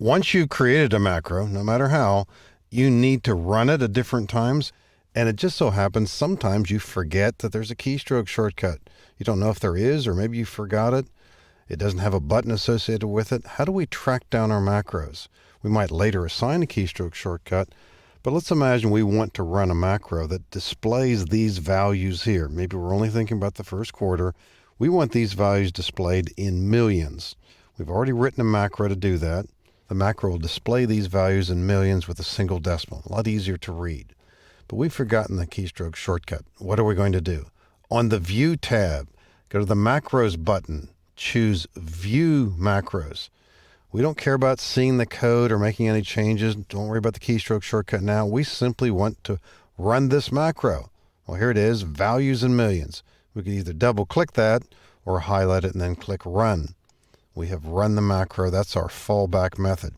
Once you've created a macro, no matter how, you need to run it at different times. And it just so happens sometimes you forget that there's a keystroke shortcut. You don't know if there is, or maybe you forgot it. It doesn't have a button associated with it. How do we track down our macros? We might later assign a keystroke shortcut, but let's imagine we want to run a macro that displays these values here. Maybe we're only thinking about the first quarter. We want these values displayed in millions. We've already written a macro to do that. The macro will display these values in millions with a single decimal. A lot easier to read. But we've forgotten the keystroke shortcut. What are we going to do? On the View tab, go to the Macros button. Choose View Macros. We don't care about seeing the code or making any changes. Don't worry about the keystroke shortcut now. We simply want to run this macro. Well, here it is, values in millions. We can either double click that or highlight it and then click Run. We have run the macro. That's our fallback method.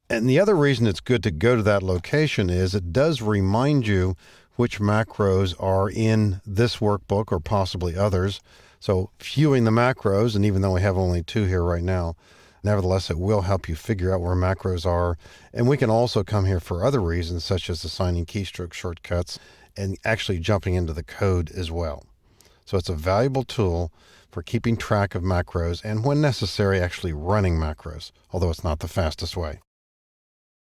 And the other reason it's good to go to that location is it does remind you which macros are in this workbook or possibly others. So viewing the macros, and even though we have only 2 here right now, nevertheless, it will help you figure out where macros are. And we can also come here for other reasons, such as assigning keystroke shortcuts and actually jumping into the code as well. So it's a valuable tool for keeping track of macros and, when necessary, actually running macros, although it's not the fastest way.